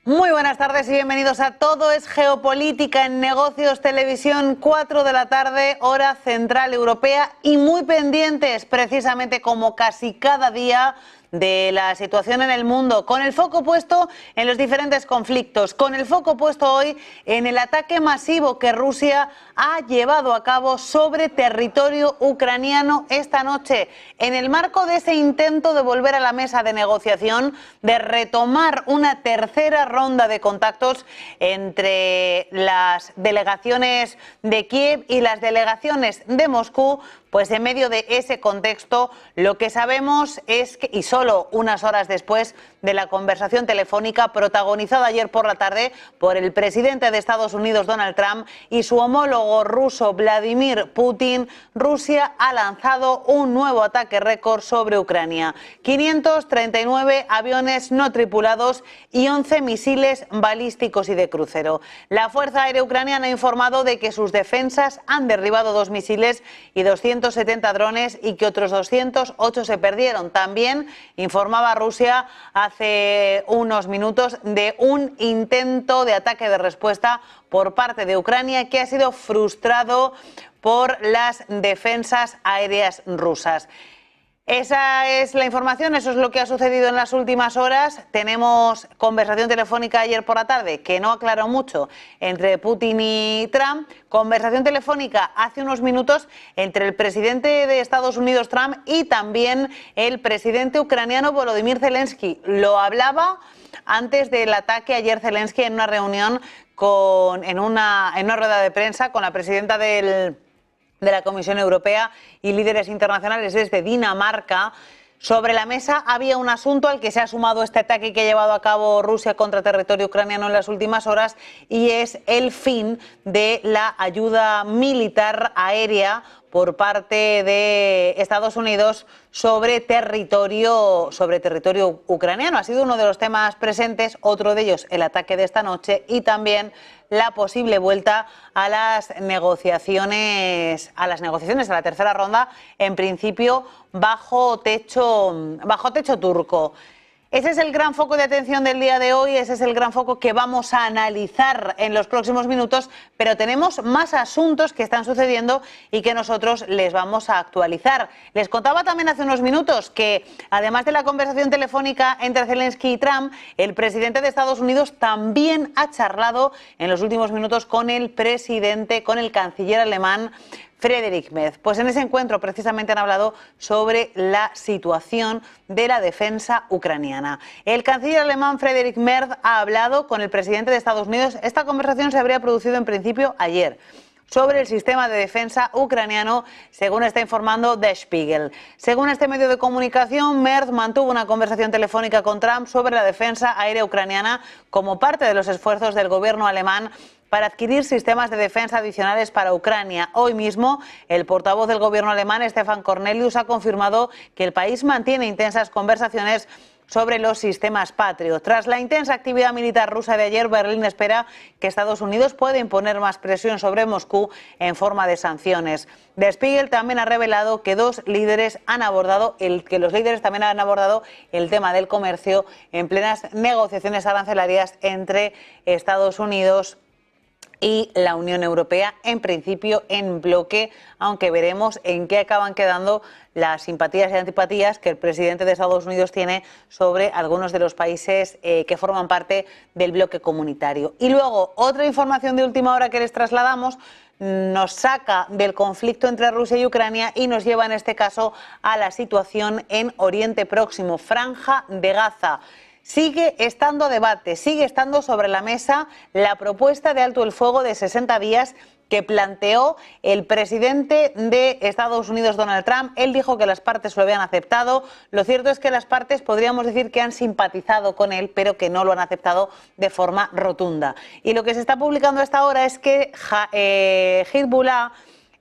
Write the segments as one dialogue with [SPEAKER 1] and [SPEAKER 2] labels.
[SPEAKER 1] Muy buenas tardes y bienvenidos a Todo es Geopolítica en Negocios Televisión, 4 de la tarde, hora central europea, y muy pendientes, precisamente como casi cada día, de la situación en el mundo, con el foco puesto en los diferentes conflictos, con el foco puesto hoy en el ataque masivo que Rusia ha llevado a cabo sobre territorio ucraniano esta noche, en el marco de ese intento de volver a la mesa de negociación, de retomar una tercera ronda de contactos entre las delegaciones de Kiev y las delegaciones de Moscú. Pues en medio de ese contexto, lo que sabemos es que, y solo unas horas después de la conversación telefónica protagonizada ayer por la tarde por el presidente de Estados Unidos, Donald Trump, y su homólogo ruso, Vladimir Putin, Rusia ha lanzado un nuevo ataque récord sobre Ucrania. 539 aviones no tripulados y 11 misiles balísticos y de crucero. La Fuerza Aérea Ucraniana ha informado de que sus defensas han derribado 2 misiles y 270 drones y que otros 208 se perdieron. También informaba Rusia hace unos minutos de un intento de ataque de respuesta por parte de Ucrania que ha sido frustrado por las defensas aéreas rusas. Esa es la información, eso es lo que ha sucedido en las últimas horas. Tenemos conversación telefónica ayer por la tarde, que no aclaró mucho, entre Putin y Trump. Conversación telefónica hace unos minutos entre el presidente de Estados Unidos, Trump, y también el presidente ucraniano, Volodymyr Zelensky. Lo hablaba antes del ataque ayer Zelensky en una reunión, en una rueda de prensa con la presidenta de la Comisión Europea y líderes internacionales desde Dinamarca. Sobre la mesa había un asunto al que se ha sumado este ataque que ha llevado a cabo Rusia contra territorio ucraniano en las últimas horas, y es el fin de la ayuda militar aérea por parte de Estados Unidos sobre territorio ucraniano. Ha sido uno de los temas presentes, otro de ellos el ataque de esta noche y también la posible vuelta a las negociaciones, a la tercera ronda, en principio bajo techo turco. Ese es el gran foco de atención del día de hoy, ese es el gran foco que vamos a analizar en los próximos minutos, pero tenemos más asuntos que están sucediendo y que nosotros les vamos a actualizar. Les contaba también hace unos minutos que, además de la conversación telefónica entre Zelensky y Trump, el presidente de Estados Unidos también ha charlado en los últimos minutos con el canciller alemán Friedrich Merz. Pues en ese encuentro precisamente han hablado sobre la situación de la defensa ucraniana. El canciller alemán Friedrich Merz ha hablado con el presidente de Estados Unidos. Esta conversación se habría producido en principio ayer, sobre el sistema de defensa ucraniano, según está informando Der Spiegel. Según este medio de comunicación, Merz mantuvo una conversación telefónica con Trump sobre la defensa aérea ucraniana como parte de los esfuerzos del gobierno alemán para adquirir sistemas de defensa adicionales para Ucrania. Hoy mismo, el portavoz del gobierno alemán, Stefan Cornelius, ha confirmado que el país mantiene intensas conversaciones sobre los sistemas Patriot. Tras la intensa actividad militar rusa de ayer, Berlín espera que Estados Unidos pueda imponer más presión sobre Moscú en forma de sanciones. Der Spiegel también ha revelado que los líderes también han abordado el tema del comercio en plenas negociaciones arancelarias entre Estados Unidos y la Unión Europea, en principio en bloque, aunque veremos en qué acaban quedando las simpatías y antipatías que el presidente de Estados Unidos tiene sobre algunos de los países que forman parte del bloque comunitario. Y luego, otra información de última hora que les trasladamos nos saca del conflicto entre Rusia y Ucrania y nos lleva en este caso a la situación en Oriente Próximo, Franja de Gaza. Sigue estando a debate, sigue estando sobre la mesa la propuesta de alto el fuego de 60 días que planteó el presidente de Estados Unidos, Donald Trump. Él dijo que las partes lo habían aceptado. Lo cierto es que las partes podríamos decir que han simpatizado con él, pero que no lo han aceptado de forma rotunda. Y lo que se está publicando hasta ahora es que Hezbollah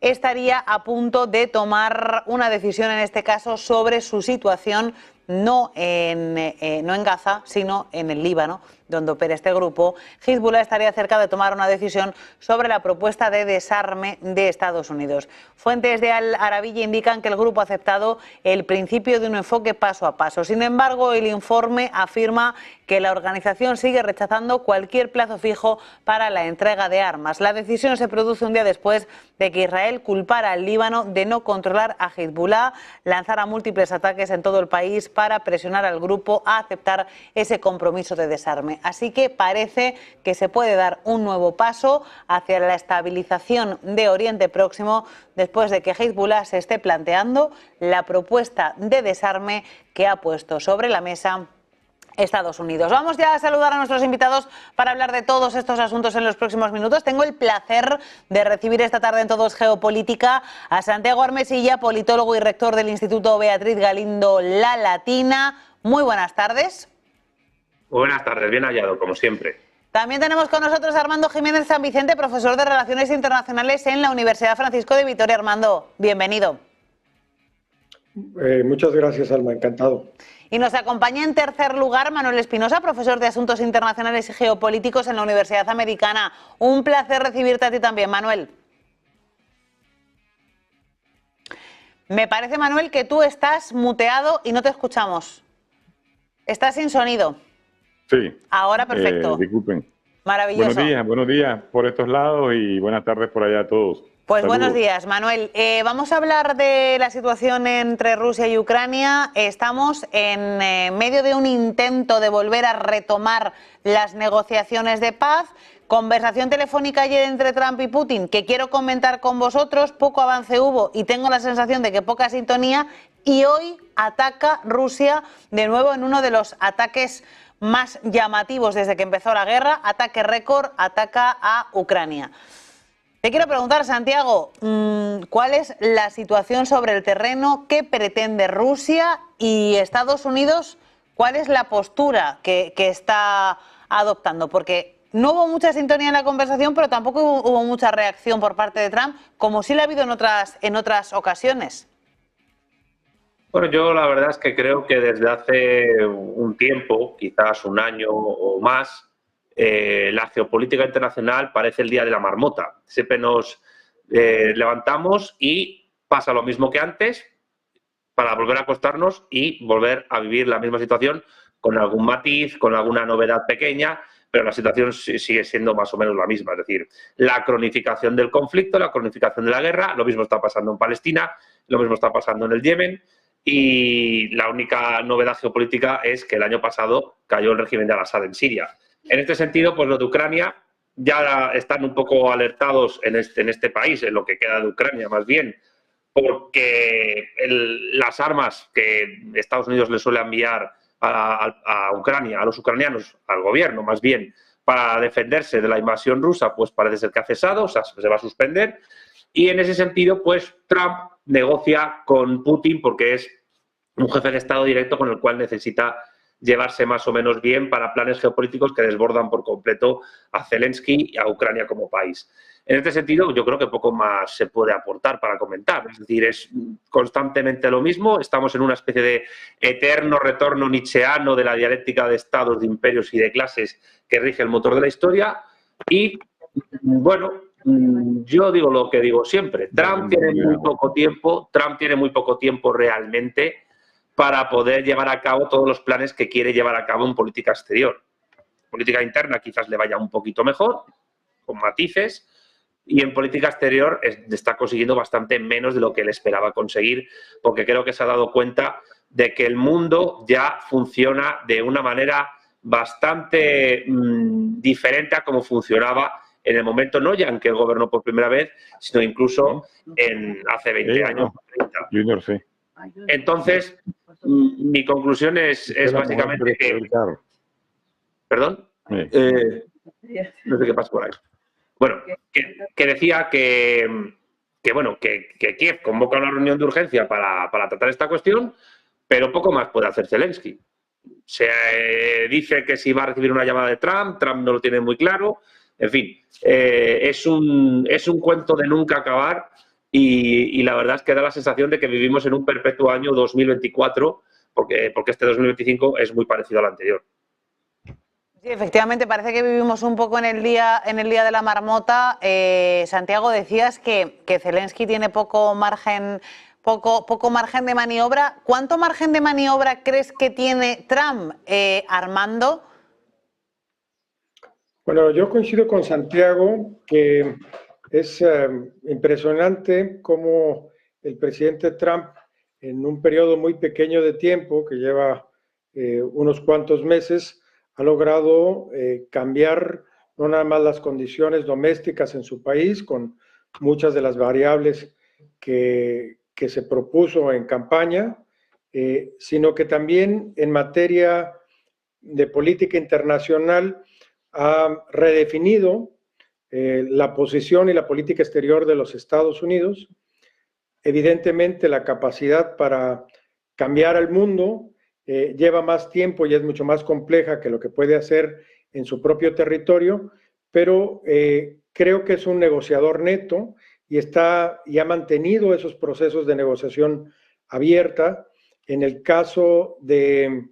[SPEAKER 1] estaría a punto de tomar una decisión, en este caso, sobre su situación no en Gaza, sino en el Líbano, donde opera este grupo, Hezbollah estaría cerca de tomar una decisión sobre la propuesta de desarme de Estados Unidos. Fuentes de Al Arabiya indican que el grupo ha aceptado el principio de un enfoque paso a paso. Sin embargo, el informe afirma que la organización sigue rechazando cualquier plazo fijo para la entrega de armas. La decisión se produce un día después de que Israel culpara al Líbano de no controlar a Hezbollah, lanzara múltiples ataques en todo el país para presionar al grupo a aceptar ese compromiso de desarme. Así que parece que se puede dar un nuevo paso hacia la estabilización de Oriente Próximo después de que Hezbollah se esté planteando la propuesta de desarme que ha puesto sobre la mesa Estados Unidos. Vamos ya a saludar a nuestros invitados para hablar de todos estos asuntos en los próximos minutos. Tengo el placer de recibir esta tarde en Todos Geopolítica a Santiago Armesilla, politólogo y rector del Instituto Beatriz Galindo La Latina. Muy buenas tardes.
[SPEAKER 2] Buenas tardes, bien hallado, como siempre.
[SPEAKER 1] También tenemos con nosotros a Armando Jiménez San Vicente, profesor de Relaciones Internacionales en la Universidad Francisco de Vitoria. Armando, bienvenido.
[SPEAKER 3] Muchas gracias, Alma, encantado.
[SPEAKER 1] Y nos acompaña en tercer lugar Manuel Espinosa, profesor de Asuntos Internacionales y Geopolíticos en la Universidad Americana. Un placer recibirte a ti también, Manuel. Me parece, Manuel, que tú estás muteado y no te escuchamos. Estás sin sonido.
[SPEAKER 4] Sí.
[SPEAKER 1] Ahora perfecto.
[SPEAKER 4] Disculpen.
[SPEAKER 1] Maravilloso.
[SPEAKER 4] Buenos días por estos lados y buenas tardes por allá a todos.
[SPEAKER 1] Pues
[SPEAKER 4] Saludos.
[SPEAKER 1] buenos días, Manuel. Vamos a hablar de la situación entre Rusia y Ucrania. Estamos en medio de un intento de volver a retomar las negociaciones de paz. Conversación telefónica ayer entre Trump y Putin que quiero comentar con vosotros. Poco avance hubo y tengo la sensación de que poca sintonía. Y hoy ataca Rusia de nuevo en uno de los ataques más llamativos desde que empezó la guerra. Ataque récord, ataca a Ucrania. Te quiero preguntar, Santiago, ¿cuál es la situación sobre el terreno? ¿Qué pretende Rusia y Estados Unidos? ¿Cuál es la postura que está adoptando? Porque no hubo mucha sintonía en la conversación, pero tampoco hubo mucha reacción por parte de Trump, como sí la ha habido en otras ocasiones.
[SPEAKER 2] Bueno, yo la verdad es que creo que desde hace un tiempo, quizás un año o más, la geopolítica internacional parece el día de la marmota. Siempre nos levantamos y pasa lo mismo que antes para volver a acostarnos y volver a vivir la misma situación con algún matiz, con alguna novedad pequeña, pero la situación sigue siendo más o menos la misma. Es decir, la cronificación del conflicto, la cronificación de la guerra, lo mismo está pasando en Palestina, lo mismo está pasando en el Yemen. Y la única novedad geopolítica es que el año pasado cayó el régimen de Al-Assad en Siria. En este sentido, pues lo de Ucrania ya están un poco alertados en este país, en lo que queda de Ucrania más bien, porque las armas que Estados Unidos le suele enviar a Ucrania, a los ucranianos, al gobierno más bien, para defenderse de la invasión rusa, pues parece ser que ha cesado, o sea, se va a suspender. Y en ese sentido, pues Trump negocia con Putin porque es un jefe de Estado directo con el cual necesita llevarse más o menos bien para planes geopolíticos que desbordan por completo a Zelensky y a Ucrania como país. En este sentido, yo creo que poco más se puede aportar para comentar. Es decir, es constantemente lo mismo. Estamos en una especie de eterno retorno nietzscheano de la dialéctica de estados, de imperios y de clases que rige el motor de la historia. Y, bueno, yo digo lo que digo siempre. Trump tiene muy poco tiempo realmente para poder llevar a cabo todos los planes que quiere llevar a cabo en política exterior. Política interna quizás le vaya un poquito mejor, con matices, y en política exterior está consiguiendo bastante menos de lo que él esperaba conseguir, porque creo que se ha dado cuenta de que el mundo ya funciona de una manera bastante diferente a como funcionaba en el momento, no ya en que él gobernó por primera vez, sino incluso hace 20 años. 30.
[SPEAKER 4] Junior, sí.
[SPEAKER 2] Entonces, mi conclusión es básicamente que... ¿Perdón?
[SPEAKER 4] Sí.
[SPEAKER 2] No sé qué pasa por ahí. Bueno, que decía que Kiev convoca una reunión de urgencia para tratar esta cuestión, pero poco más puede hacer Zelensky. Se dice que si va a recibir una llamada de Trump no lo tiene muy claro. En fin, es un cuento de nunca acabar. Y la verdad es que da la sensación de que vivimos en un perpetuo año 2024, porque este 2025 es muy parecido al anterior.
[SPEAKER 1] Sí, efectivamente, parece que vivimos un poco en el día de la marmota. Santiago, decías que Zelensky tiene poco margen de maniobra. ¿Cuánto margen de maniobra crees que tiene Trump, Armando?
[SPEAKER 3] Bueno, yo coincido con Santiago que es impresionante cómo el presidente Trump, en un periodo muy pequeño de tiempo, que lleva unos cuantos meses, ha logrado cambiar no nada más las condiciones domésticas en su país, con muchas de las variables que se propuso en campaña, sino que también en materia de política internacional ha redefinido la posición y la política exterior de los Estados Unidos. Evidentemente, la capacidad para cambiar al mundo lleva más tiempo y es mucho más compleja que lo que puede hacer en su propio territorio, pero creo que es un negociador neto y ha mantenido esos procesos de negociación abierta. En el caso del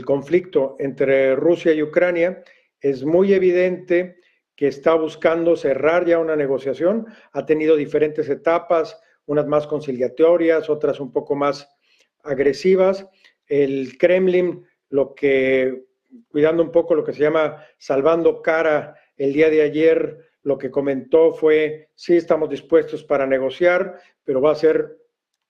[SPEAKER 3] conflicto entre Rusia y Ucrania, es muy evidente que está buscando cerrar ya una negociación. Ha tenido diferentes etapas, unas más conciliatorias, otras un poco más agresivas. El Kremlin, cuidando un poco lo que se llama salvando cara, el día de ayer lo que comentó fue: sí, estamos dispuestos para negociar, pero va a ser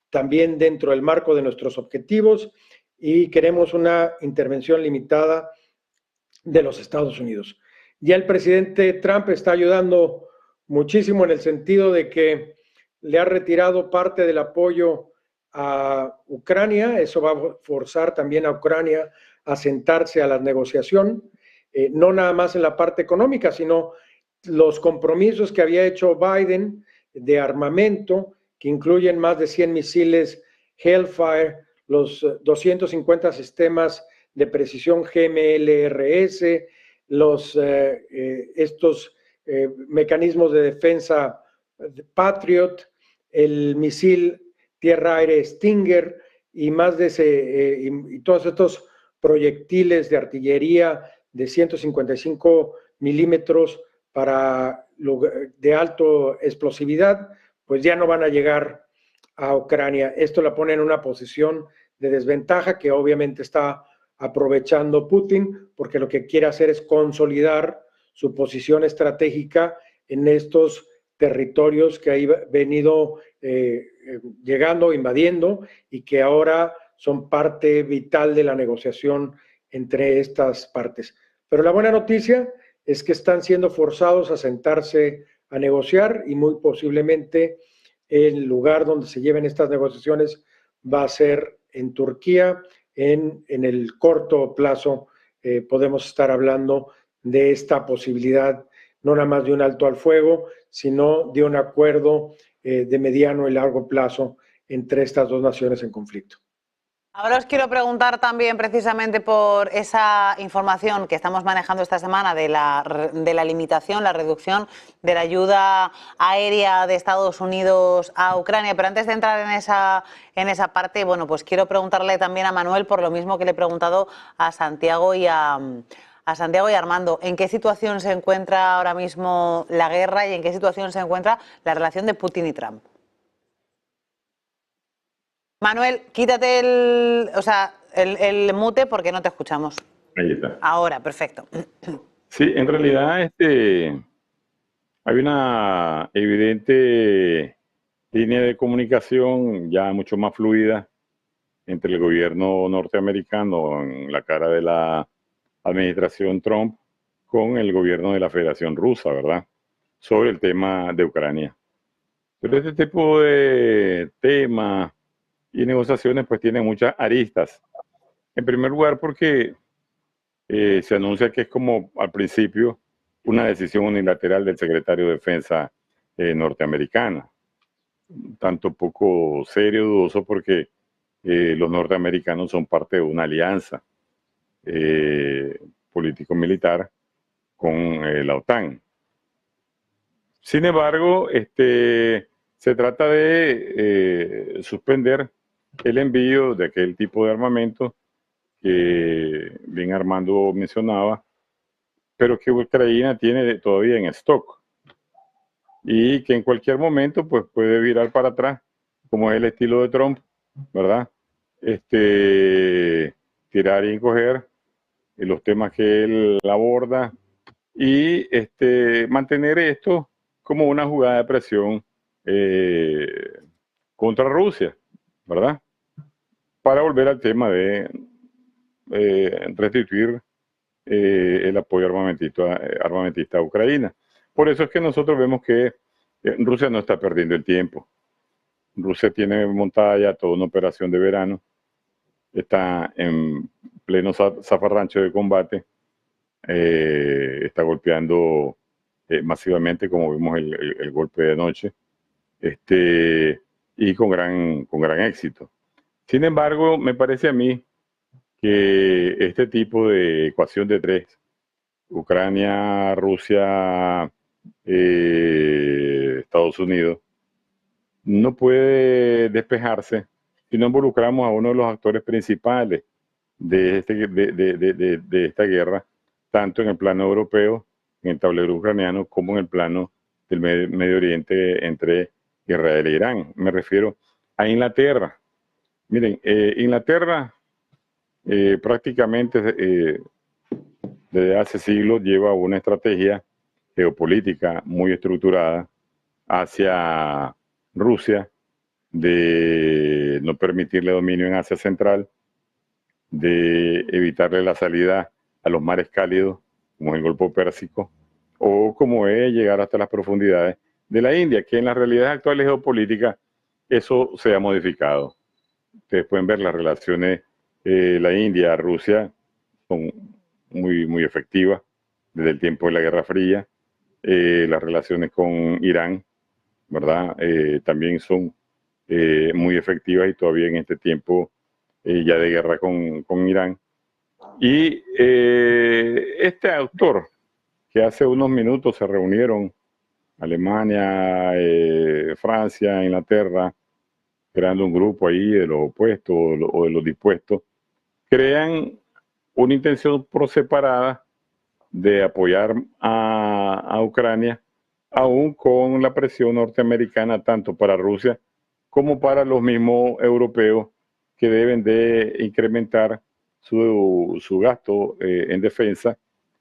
[SPEAKER 3] también dentro del marco de nuestros objetivos y queremos una intervención limitada de los Estados Unidos. Ya el presidente Trump está ayudando muchísimo en el sentido de que le ha retirado parte del apoyo a Ucrania. Eso va a forzar también a Ucrania a sentarse a la negociación, no nada más en la parte económica, sino los compromisos que había hecho Biden de armamento, que incluyen más de 100 misiles Hellfire, los 250 sistemas de precisión GMLRS, estos mecanismos de defensa Patriot, el misil tierra-aire Stinger y más de y todos estos proyectiles de artillería de 155 milímetros de alta explosividad, pues ya no van a llegar a Ucrania. Esto la pone en una posición de desventaja que obviamente está aprovechando Putin, porque lo que quiere hacer es consolidar su posición estratégica en estos territorios que ha venido llegando, invadiendo, y que ahora son parte vital de la negociación entre estas partes. Pero la buena noticia es que están siendo forzados a sentarse a negociar y muy posiblemente el lugar donde se lleven estas negociaciones va a ser en Turquía. En el corto plazo podemos estar hablando de esta posibilidad, no nada más de un alto al fuego, sino de un acuerdo de mediano y largo plazo entre estas dos naciones en conflicto.
[SPEAKER 1] Ahora os quiero preguntar también precisamente por esa información que estamos manejando esta semana de la limitación, la reducción de la ayuda aérea de Estados Unidos a Ucrania. Pero antes de entrar en esa parte, bueno, pues quiero preguntarle también a Manuel por lo mismo que le he preguntado a Santiago y a Armando. ¿En qué situación se encuentra ahora mismo la guerra y en qué situación se encuentra la relación de Putin y Trump? Manuel, quítate el mute porque no te escuchamos.
[SPEAKER 4] Ahí está.
[SPEAKER 1] Ahora, perfecto.
[SPEAKER 4] Sí, en realidad hay una evidente línea de comunicación ya mucho más fluida entre el gobierno norteamericano en la cara de la administración Trump con el gobierno de la Federación Rusa, ¿verdad? Sobre el tema de Ucrania. Pero este tipo de temas y negociaciones pues tienen muchas aristas. En primer lugar porque se anuncia que es como al principio una decisión unilateral del secretario de Defensa norteamericana. Tanto poco serio, dudoso, porque los norteamericanos son parte de una alianza político-militar con la OTAN. Sin embargo, se trata de suspender el envío de aquel tipo de armamento que bien Armando mencionaba, pero que Ucrania tiene todavía en stock y que en cualquier momento pues puede virar para atrás, como es el estilo de Trump, ¿verdad? Tirar y encoger los temas que él aborda y mantener esto como una jugada de presión contra Rusia, ¿verdad? Para volver al tema de restituir el apoyo armamentista a Ucrania. Por eso es que nosotros vemos que Rusia no está perdiendo el tiempo. Rusia tiene montada ya toda una operación de verano, está en pleno zafarrancho de combate, está golpeando masivamente, como vimos el golpe de anoche, y con gran éxito. Sin embargo, me parece a mí que este tipo de ecuación de tres, Ucrania, Rusia, Estados Unidos, no puede despejarse si no involucramos a uno de los actores principales de esta guerra, tanto en el plano europeo, en el tablero ucraniano, como en el plano del Medio Oriente entre Israel e Irán. Me refiero a Inglaterra. Miren, Inglaterra prácticamente desde hace siglos lleva una estrategia geopolítica muy estructurada hacia Rusia, de no permitirle dominio en Asia Central, de evitarle la salida a los mares cálidos, como el Golfo Pérsico, o como es llegar hasta las profundidades de la India, que en las realidades actuales geopolíticas eso se ha modificado. Ustedes pueden ver las relaciones la India, Rusia, son muy efectivas desde el tiempo de la Guerra Fría. Las relaciones con Irán, ¿verdad? También son muy efectivas y todavía en este tiempo ya de guerra con Irán. Y este autor, que hace unos minutos se reunieron Alemania, Francia, Inglaterra, creando un grupo ahí de los opuestos o de los dispuestos, crean una intención por separada de apoyar a Ucrania, aún con la presión norteamericana, tanto para Rusia como para los mismos europeos, que deben de incrementar su gasto en defensa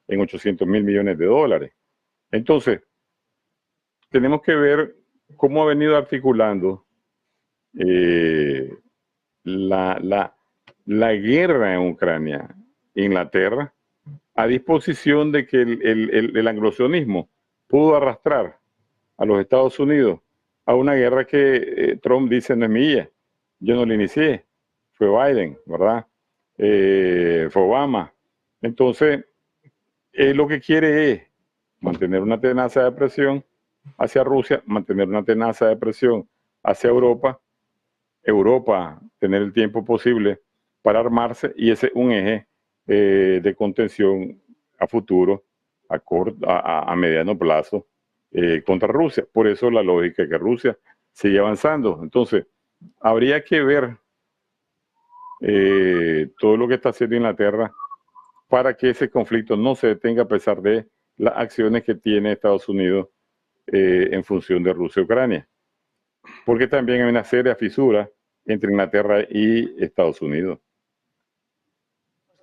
[SPEAKER 4] en 800.000 millones de dólares. Entonces, tenemos que ver cómo ha venido articulando la guerra en Ucrania, Inglaterra, a disposición de que el anglosionismo pudo arrastrar a los Estados Unidos a una guerra que Trump dice no es mía, yo no la inicié, fue Biden, ¿verdad? Fue Obama. Entonces, lo que quiere es mantener una tenaza de presión hacia Rusia, mantener una tenaza de presión hacia Europa, tener el tiempo posible para armarse, y ese es un eje de contención a futuro, a mediano plazo, contra Rusia. Por eso la lógica es que Rusia sigue avanzando. Entonces, habría que ver todo lo que está haciendo Inglaterra para que ese conflicto no se detenga a pesar de las acciones que tiene Estados Unidos en función de Rusia y Ucrania. Porque también hay una seria fisura entre Inglaterra y Estados Unidos.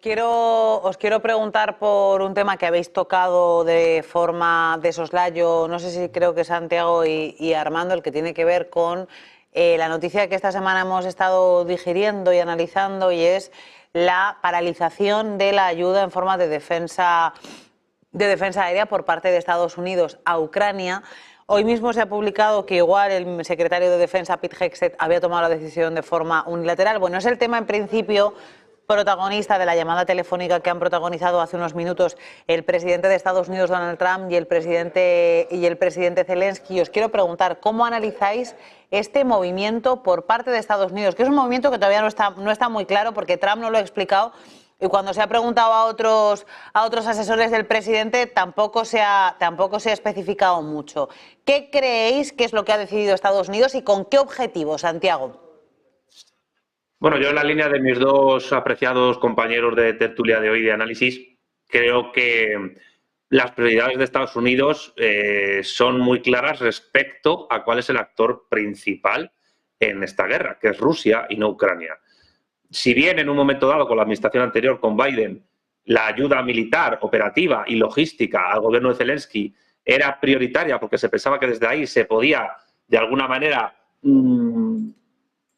[SPEAKER 1] Os quiero preguntar por un tema que habéis tocado de forma de soslayo, no sé si creo que Santiago y Armando, el que tiene que ver con la noticia que esta semana hemos estado digiriendo y analizando, y es la paralización de la ayuda en forma de defensa aérea por parte de Estados Unidos a Ucrania. Hoy mismo se ha publicado que igual el secretario de Defensa, Pete Hegseth, había tomado la decisión de forma unilateral. Bueno, es el tema en principio protagonista de la llamada telefónica que han protagonizado hace unos minutos el presidente de Estados Unidos, Donald Trump, y el presidente Zelensky. Os quiero preguntar, ¿cómo analizáis este movimiento por parte de Estados Unidos? Que es un movimiento que todavía no está muy claro, porque Trump no lo ha explicado, y cuando se ha preguntado a otros asesores del presidente tampoco se ha especificado mucho. ¿Qué creéis que es lo que ha decidido Estados Unidos y con qué objetivo, Santiago?
[SPEAKER 2] Bueno, yo en la línea de mis dos apreciados compañeros de tertulia de hoy de análisis, creo que las prioridades de Estados Unidos son muy claras respecto a cuál es el actor principal en esta guerra, que es Rusia y no Ucrania. Si bien en un momento dado con la administración anterior, con Biden, la ayuda militar, operativa y logística al gobierno de Zelensky era prioritaria porque se pensaba que desde ahí se podía, de alguna manera,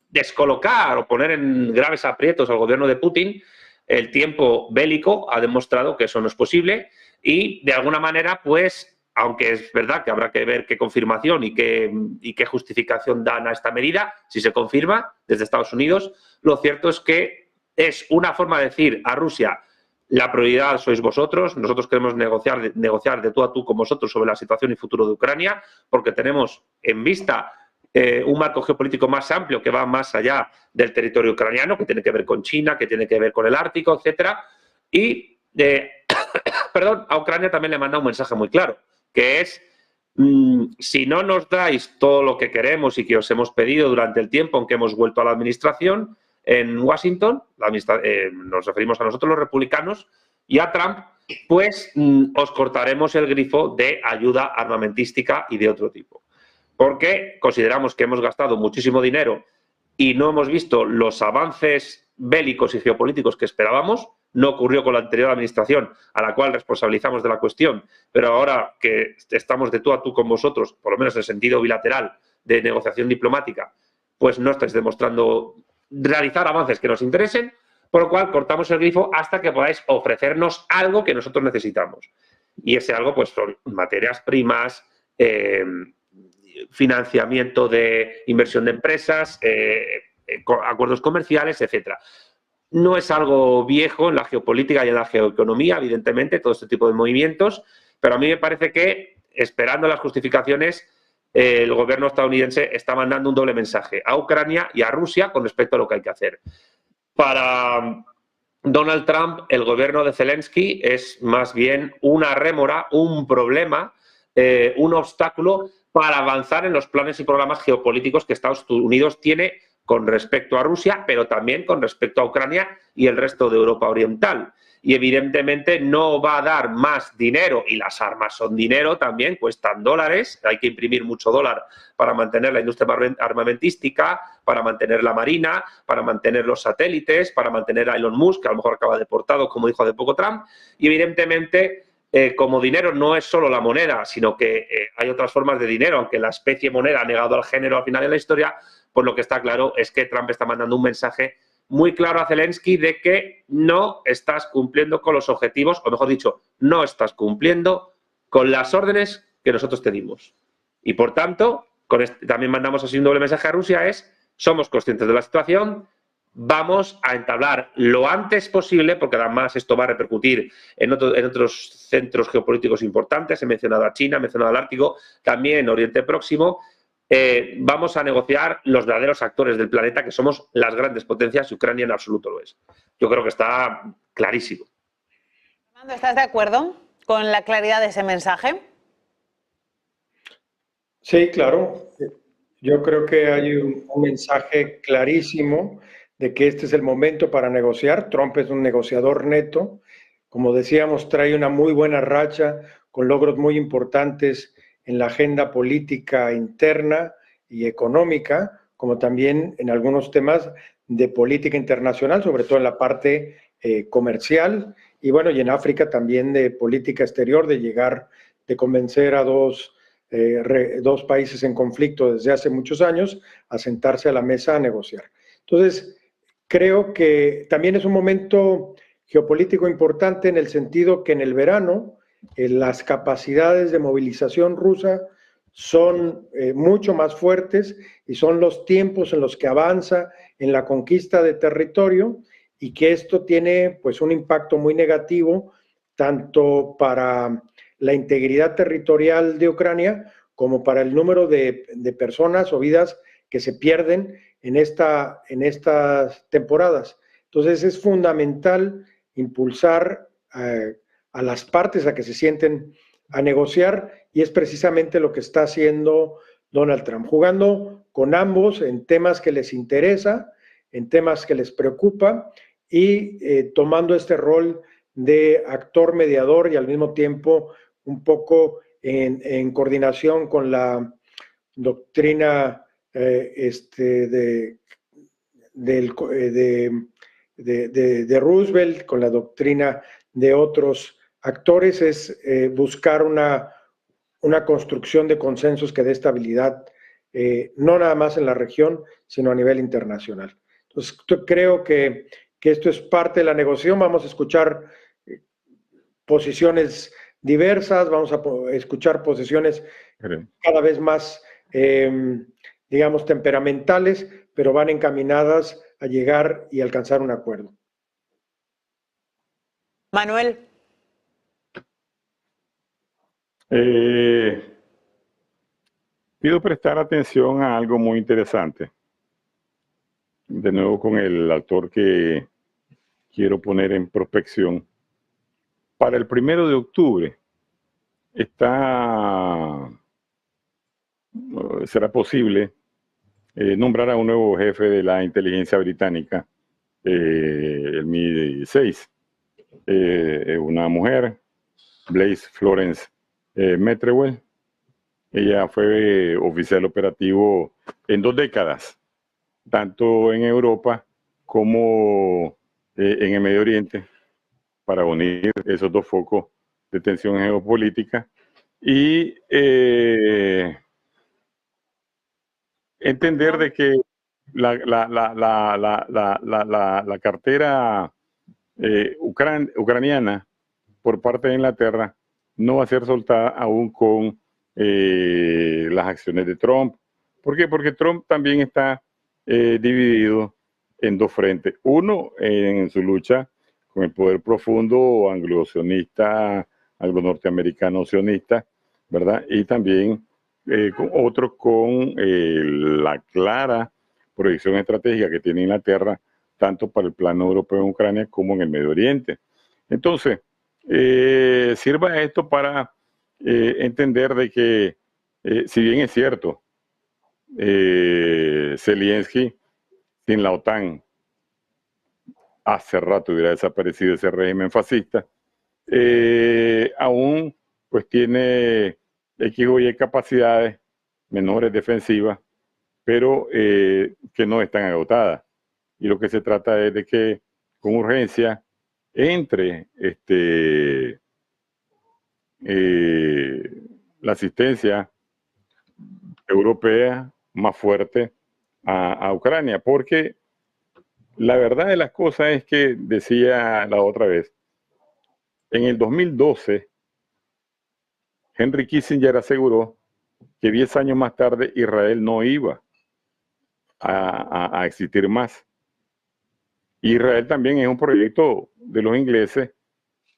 [SPEAKER 2] descolocar o poner en graves aprietos al gobierno de Putin, el tiempo bélico ha demostrado que eso no es posible y, de alguna manera, pues, aunque es verdad que habrá que ver qué confirmación y qué justificación dan a esta medida, si se confirma desde Estados Unidos, lo cierto es que es una forma de decir a Rusia: la prioridad sois vosotros, nosotros queremos negociar de tú a tú con vosotros sobre la situación y futuro de Ucrania, porque tenemos en vista un marco geopolítico más amplio que va más allá del territorio ucraniano, que tiene que ver con China, que tiene que ver con el Ártico, etcétera. Y perdón, a Ucrania también le manda un mensaje muy claro, que es: si no nos dais todo lo que queremos y que os hemos pedido durante el tiempo en que hemos vuelto a la administración en Washington, nos referimos a nosotros los republicanos y a Trump, pues os cortaremos el grifo de ayuda armamentística y de otro tipo. Porque consideramos que hemos gastado muchísimo dinero y no hemos visto los avances bélicos y geopolíticos que esperábamos. No ocurrió con la anterior administración, a la cual responsabilizamos de la cuestión, pero ahora que estamos de tú a tú con vosotros, por lo menos en el sentido bilateral de negociación diplomática, pues no estáis demostrando realizar avances que nos interesen, por lo cual cortamos el grifo hasta que podáis ofrecernos algo que nosotros necesitamos. Y ese algo pues son materias primas, financiamiento de inversión de empresas, acuerdos comerciales, etcétera. No es algo viejo en la geopolítica y en la geoeconomía, evidentemente, todo este tipo de movimientos, pero a mí me parece que, esperando las justificaciones, el gobierno estadounidense está mandando un doble mensaje a Ucrania y a Rusia con respecto a lo que hay que hacer. Para Donald Trump, el gobierno de Zelensky es más bien una rémora, un problema, un obstáculo para avanzar en los planes y programas geopolíticos que Estados Unidos tiene con respecto a Rusia, pero también con respecto a Ucrania y el resto de Europa Oriental. Y evidentemente no va a dar más dinero, y las armas son dinero también, cuestan dólares, hay que imprimir mucho dólar para mantener la industria armamentística, para mantener la marina, para mantener los satélites, para mantener a Elon Musk, que a lo mejor acaba deportado, como dijo hace poco Trump, y evidentemente como dinero no es solo la moneda, sino que hay otras formas de dinero, aunque la especie moneda ha negado al género al final de la historia, pues lo que está claro es que Trump está mandando un mensaje muy claro a Zelensky de que no estás cumpliendo con los objetivos, o mejor dicho, no estás cumpliendo con las órdenes que nosotros te dimos. Y por tanto, también mandamos así un doble mensaje a Rusia, somos conscientes de la situación, vamos a entablar lo antes posible, porque además esto va a repercutir en otros centros geopolíticos importantes, he mencionado a China, he mencionado al Ártico, también Oriente Próximo. Vamos a negociar los verdaderos actores del planeta, que somos las grandes potencias, y Ucrania en absoluto lo es. Yo creo que está clarísimo.
[SPEAKER 1] Fernando, ¿estás de acuerdo con la claridad de ese mensaje?
[SPEAKER 3] Sí, claro. Yo creo que hay un mensaje clarísimo de que este es el momento para negociar. Trump es un negociador neto. Como decíamos, trae una muy buena racha con logros muy importantes en la agenda política interna y económica, como también en algunos temas de política internacional, sobre todo en la parte comercial, y bueno, y en África también de política exterior, de convencer a dos países en conflicto desde hace muchos años a sentarse a la mesa a negociar. Entonces, creo que también es un momento geopolítico importante en el sentido que en el verano las capacidades de movilización rusa son mucho más fuertes y son los tiempos en los que avanza en la conquista de territorio, y que esto tiene pues un impacto muy negativo tanto para la integridad territorial de Ucrania como para el número de personas o vidas que se pierden en estas temporadas. Entonces es fundamental impulsar a las partes a que se sienten a negociar, y es precisamente lo que está haciendo Donald Trump, jugando con ambos en temas que les interesa, en temas que les preocupa, y tomando este rol de actor mediador y al mismo tiempo un poco en coordinación con la doctrina de Roosevelt, con la doctrina de otros actores, es buscar una construcción de consensos que dé estabilidad, no nada más en la región, sino a nivel internacional. Entonces, creo que esto es parte de la negociación. Vamos a escuchar posiciones diversas, vamos a escuchar posiciones cada vez más, digamos, temperamentales, pero van encaminadas a llegar y alcanzar un acuerdo.
[SPEAKER 1] Manuel.
[SPEAKER 4] Pido prestar atención a algo muy interesante. De nuevo con el actor que quiero poner en prospección. Para el 1 de octubre será posible nombrar a un nuevo jefe de la inteligencia británica, el MI6. Una mujer, Blaise Florence Metrewell. Ella fue oficial operativo en 2 décadas, tanto en Europa como en el Medio Oriente, para unir esos 2 focos de tensión geopolítica y entender de que la cartera ucraniana por parte de Inglaterra no va a ser soltada aún con las acciones de Trump. ¿Por qué? Porque Trump también está dividido en 2 frentes. Uno, en su lucha con el poder profundo anglo-sionista, anglo-norteamericano sionista, ¿verdad? Y también otro con la clara proyección estratégica que tiene Inglaterra, tanto para el plano europeo en Ucrania como en el Medio Oriente. Entonces, sirva esto para entender de que, si bien es cierto, Zelensky sin la OTAN hace rato hubiera desaparecido ese régimen fascista, aún pues tiene X o Y capacidades menores defensivas, pero que no están agotadas. Y lo que se trata es de que con urgencia entre la asistencia europea más fuerte a Ucrania, porque la verdad de las cosas es que, decía la otra vez, en el 2012, Henry Kissinger aseguró que 10 años más tarde Israel no iba a existir más. Israel también es un proyecto de los ingleses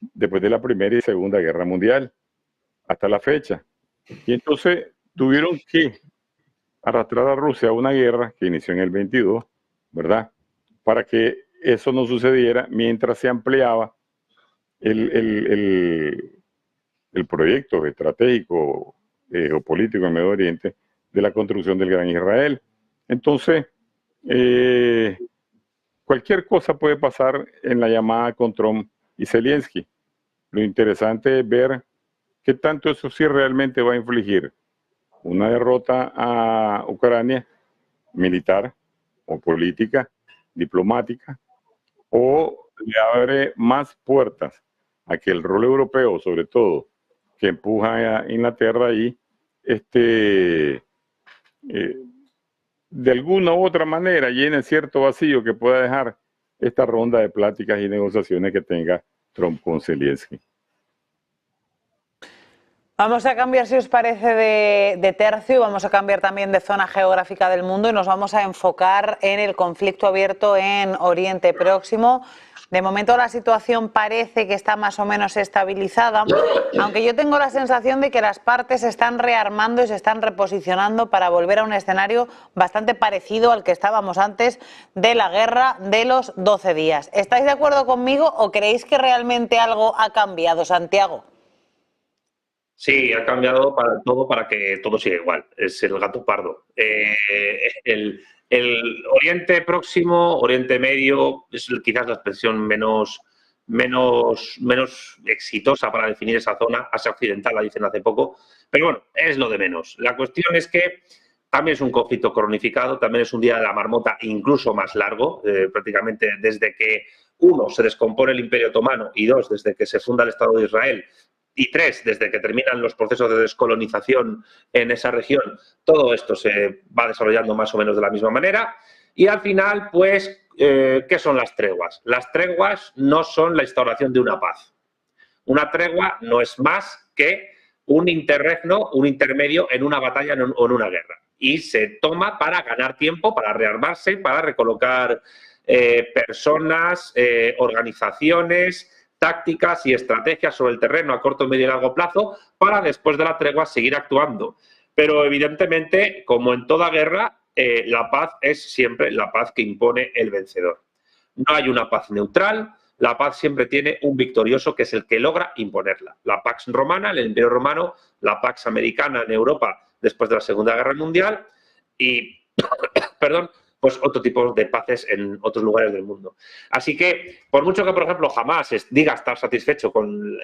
[SPEAKER 4] después de la Primera y Segunda Guerra Mundial, hasta la fecha. Y entonces tuvieron que arrastrar a Rusia a una guerra que inició en el 22, ¿verdad? Para que eso no sucediera mientras se ampliaba el proyecto estratégico geopolítico en Medio Oriente de la construcción del Gran Israel. Entonces, cualquier cosa puede pasar en la llamada con Trump y Zelensky. Lo interesante es ver qué tanto eso sí realmente va a infligir una derrota a Ucrania, militar o política, diplomática, o le abre más puertas a que el rol europeo, sobre todo, que empuja a Inglaterra ahí, de alguna u otra manera llene cierto vacío que pueda dejar esta ronda de pláticas y negociaciones que tenga Trump con Zelensky.
[SPEAKER 1] Vamos a cambiar, si os parece, de tercio, y vamos a cambiar también de zona geográfica del mundo y nos vamos a enfocar en el conflicto abierto en Oriente Próximo. De momento la situación parece que está más o menos estabilizada, aunque yo tengo la sensación de que las partes se están rearmando y se están reposicionando para volver a un escenario bastante parecido al que estábamos antes de la guerra de los 12 días. ¿Estáis de acuerdo conmigo o creéis que realmente algo ha cambiado, Santiago?
[SPEAKER 2] Sí, ha cambiado para que todo siga igual. Es el gato pardo. El Oriente Próximo, Oriente Medio, es quizás la expresión menos menos exitosa para definir esa zona. Asia Occidental la dicen hace poco, pero bueno, es lo de menos. La cuestión es que también es un conflicto cronificado, también es un día de la marmota incluso más largo, prácticamente desde que, uno, se descompone el Imperio Otomano, y dos, desde que se funda el Estado de Israel, y tres, desde que terminan los procesos de descolonización en esa región. Todo esto se va desarrollando más o menos de la misma manera. Y al final, pues, ¿qué son las treguas? Las treguas no son la instauración de una paz. Una tregua no es más que un interregno, un intermedio en una batalla o en una guerra. Y se toma para ganar tiempo, para rearmarse, para recolocar personas, organizaciones, tácticas y estrategias sobre el terreno a corto, medio y largo plazo, para después de la tregua seguir actuando. Pero evidentemente, como en toda guerra, la paz es siempre la paz que impone el vencedor. No hay una paz neutral, la paz siempre tiene un victorioso que es el que logra imponerla. La Pax Romana, el Imperio Romano, la Pax Americana en Europa después de la Segunda Guerra Mundial y, perdón, pues otro tipo de paces en otros lugares del mundo. Así que, por mucho que, por ejemplo, Hamás diga estar satisfecho con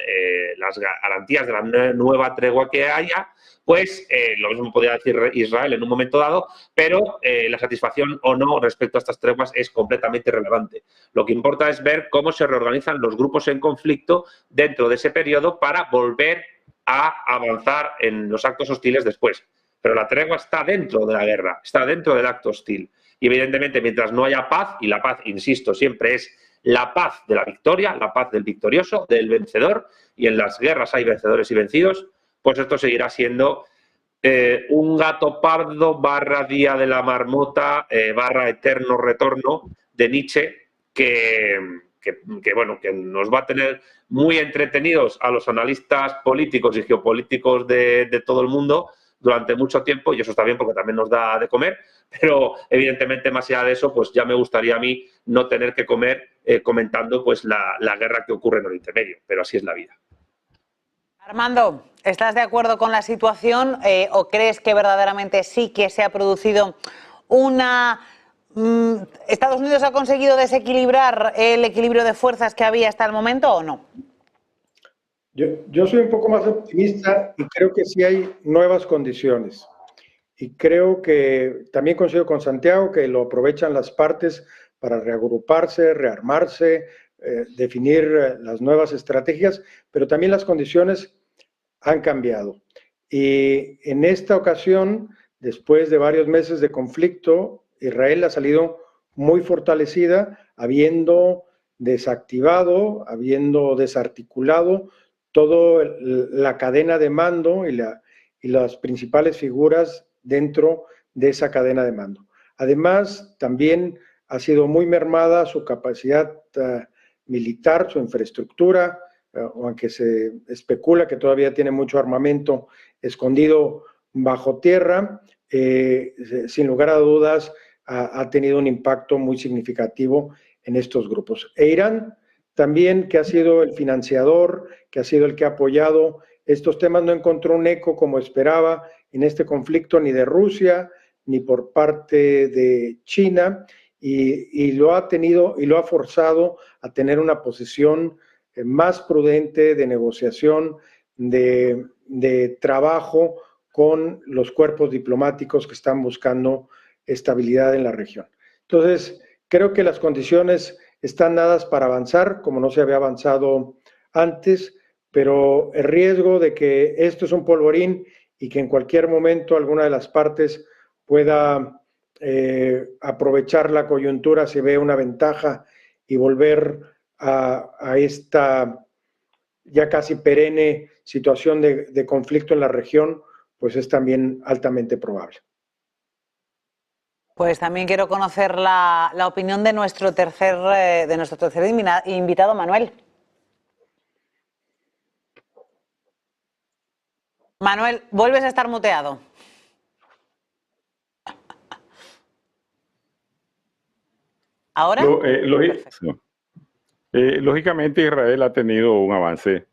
[SPEAKER 2] las garantías de la nueva tregua que haya, pues lo mismo podría decir Israel en un momento dado, pero la satisfacción o no respecto a estas treguas es completamente irrelevante. Lo que importa es ver cómo se reorganizan los grupos en conflicto dentro de ese periodo para volver a avanzar en los actos hostiles después. Pero la tregua está dentro de la guerra, está dentro del acto hostil. Y evidentemente, mientras no haya paz, y la paz, insisto, siempre es la paz de la victoria, la paz del victorioso, del vencedor, y en las guerras hay vencedores y vencidos, pues esto seguirá siendo un gato pardo barra día de la marmota barra eterno retorno de Nietzsche que nos va a tener muy entretenidos a los analistas políticos y geopolíticos de todo el mundo durante mucho tiempo, y eso está bien porque también nos da de comer, pero evidentemente más allá de eso, pues ya me gustaría a mí no tener que comer comentando pues la guerra que ocurre en Oriente Medio, pero así es la vida.
[SPEAKER 1] Armando, ¿estás de acuerdo con la situación o crees que verdaderamente sí que se ha producido una... ¿Estados Unidos ha conseguido desequilibrar el equilibrio de fuerzas que había hasta el momento o no?
[SPEAKER 3] Yo soy un poco más optimista y creo que sí hay nuevas condiciones. Y creo que también coincido con Santiago que lo aprovechan las partes para reagruparse, rearmarse, definir las nuevas estrategias, pero también las condiciones han cambiado. Y en esta ocasión, después de varios meses de conflicto, Israel ha salido muy fortalecida, habiendo desactivado, habiendo desarticulado toda la cadena de mando y las principales figuras dentro de esa cadena de mando. Además, también ha sido muy mermada su capacidad militar, su infraestructura, aunque se especula que todavía tiene mucho armamento escondido bajo tierra, sin lugar a dudas ha tenido un impacto muy significativo en estos grupos. E Irán también, que ha sido el financiador, que ha sido el que ha apoyado estos temas, no encontró un eco como esperaba en este conflicto ni de Rusia ni por parte de China y lo ha tenido y lo ha forzado a tener una posición más prudente de negociación, de trabajo con los cuerpos diplomáticos que están buscando estabilidad en la región. Entonces, creo que las condiciones están dadas para avanzar, como no se había avanzado antes, pero el riesgo de que esto es un polvorín y que en cualquier momento alguna de las partes pueda aprovechar la coyuntura si ve una ventaja y volver a esta ya casi perenne situación de conflicto en la región, pues es también altamente probable.
[SPEAKER 1] Pues también quiero conocer la opinión de nuestro tercer invitado, Manuel. Manuel, vuelves a estar muteado. ¿Ahora?
[SPEAKER 4] Lógicamente Israel ha tenido un avance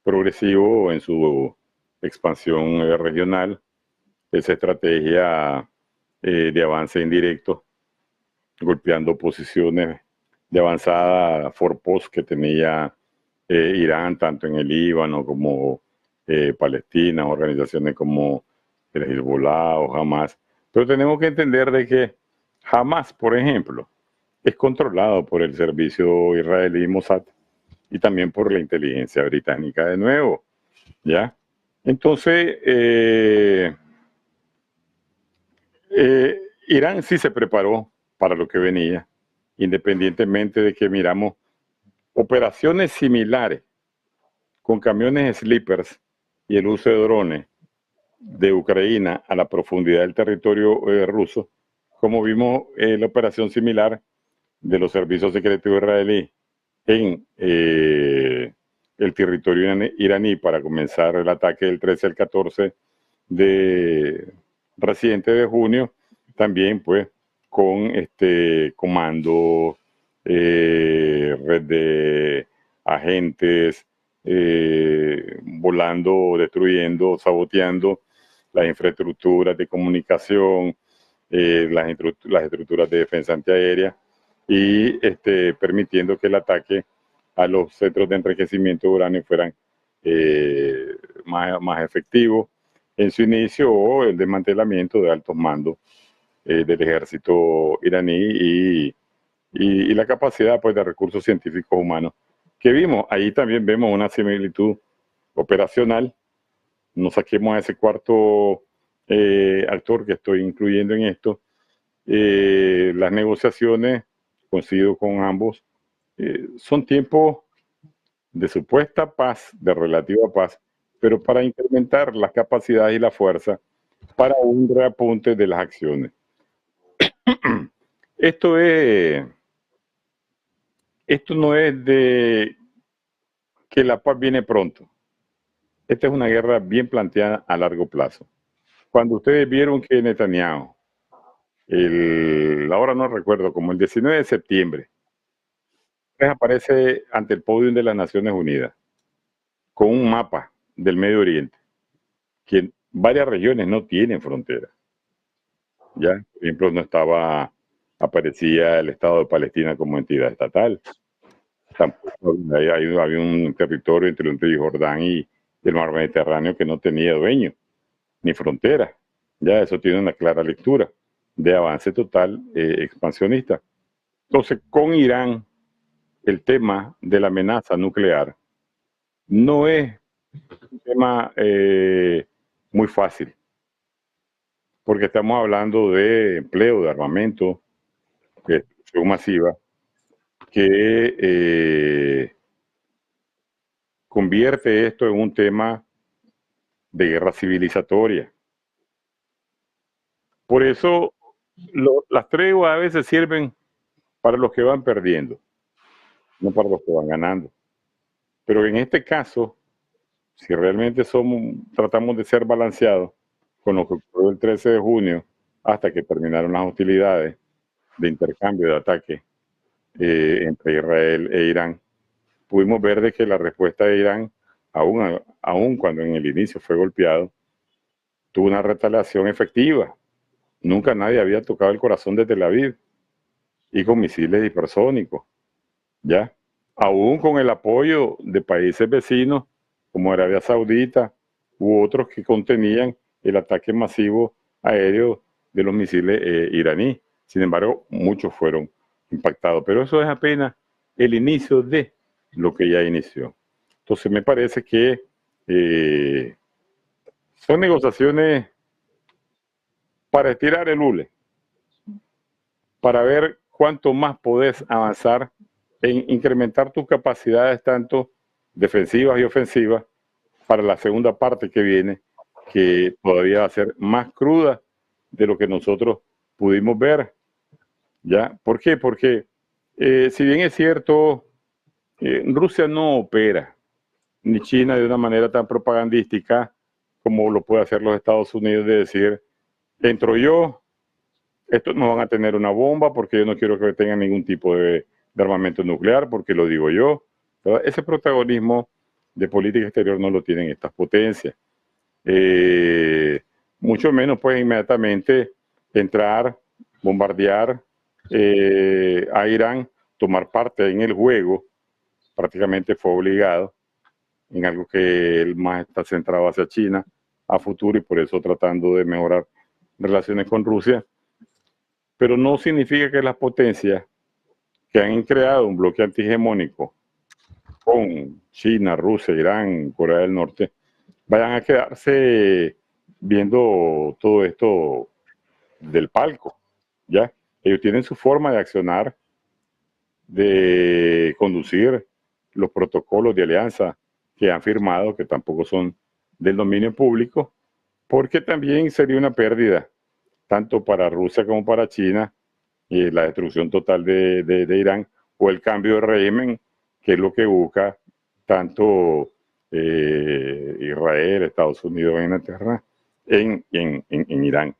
[SPEAKER 4] progresivo en su expansión regional, esa estrategia de avance indirecto, golpeando posiciones de avanzada forpost que tenía Irán, tanto en el Líbano como Palestina, organizaciones como el Hezbollah o Hamas. Pero tenemos que entender de que Hamas, por ejemplo, es controlado por el servicio israelí Mossad y también por la inteligencia británica de nuevo, ¿ya? Entonces, Irán sí se preparó para lo que venía, independientemente de que miramos operaciones similares con camiones sleepers y el uso de drones de Ucrania a la profundidad del territorio ruso, como vimos la operación similar de los servicios secretos israelíes en el territorio iraní para comenzar el ataque del 13 al 14 de reciente de junio, también pues con comando, red de agentes, volando, destruyendo, saboteando las infraestructuras de comunicación, las estructuras de defensa antiaérea y permitiendo que el ataque a los centros de enriquecimiento de uranio fueran más efectivos en su inicio, o el desmantelamiento de altos mandos del ejército iraní y la capacidad pues de recursos científicos humanos que vimos. Ahí también vemos una similitud operacional. No saquemos a ese cuarto actor que estoy incluyendo en esto. Las negociaciones, coincido con ambos, son tiempos de supuesta paz, de relativa paz, pero para incrementar las capacidades y la fuerza para un reapunte de las acciones. Esto no es de que la paz viene pronto. Esta es una guerra bien planteada a largo plazo. Cuando ustedes vieron que Netanyahu, ahora no recuerdo, como el 19 de septiembre, aparece ante el podio de las Naciones Unidas con un mapa del Medio Oriente, que varias regiones no tienen frontera. ¿Ya? Por ejemplo, aparecía el Estado de Palestina como entidad estatal. Tampoco había un territorio entre el río Jordán y el mar Mediterráneo que no tenía dueño ni frontera. Ya eso tiene una clara lectura de avance total expansionista. Entonces, con Irán, el tema de la amenaza nuclear no es un tema muy fácil, porque estamos hablando de empleo, de armamento, de destrucción masiva, que convierte esto en un tema de guerra civilizatoria. Por eso las treguas a veces sirven para los que van perdiendo, no para los que van ganando. Pero en este caso, si realmente tratamos de ser balanceados con lo que ocurrió el 13 de junio hasta que terminaron las hostilidades de intercambio de ataque entre Israel e Irán, pudimos ver de que la respuesta de Irán, aún cuando en el inicio fue golpeado, tuvo una retaliación efectiva. Nunca nadie había tocado el corazón de Tel Aviv, y con misiles hipersónicos, ¿ya? Aún con el apoyo de países vecinos como Arabia Saudita u otros que contenían el ataque masivo aéreo de los misiles iraníes. Sin embargo, muchos fueron impactados, pero eso es apenas el inicio de lo que ya inició. Entonces me parece que son negociaciones para estirar el hule, para ver cuánto más podés avanzar en incrementar tus capacidades tanto defensivas y ofensivas para la segunda parte que viene, que todavía va a ser más cruda de lo que nosotros pudimos ver. ¿Ya? ¿Por qué? Porque si bien es cierto, Rusia no opera, ni China de una manera tan propagandística como lo puede hacer los Estados Unidos, de decir, entro yo, estos no van a tener una bomba porque yo no quiero que tengan ningún tipo de armamento nuclear porque lo digo yo. ¿Verdad? Ese protagonismo de política exterior no lo tienen estas potencias. Mucho menos pues inmediatamente entrar, bombardear a Irán tomar parte en el juego, prácticamente fue obligado, en algo que él más está centrado hacia China a futuro y por eso tratando de mejorar relaciones con Rusia. Pero no significa que las potencias que han creado un bloque antihegemónico con China, Rusia, Irán, Corea del Norte, vayan a quedarse viendo todo esto del palco, ¿ya? Ellos tienen su forma de accionar, de conducir los protocolos de alianza que han firmado, que tampoco son del dominio público, porque también sería una pérdida, tanto para Rusia como para China, la destrucción total de Irán, o el cambio de régimen, que es lo que busca tanto Israel, Estados Unidos, Inglaterra, en Irán.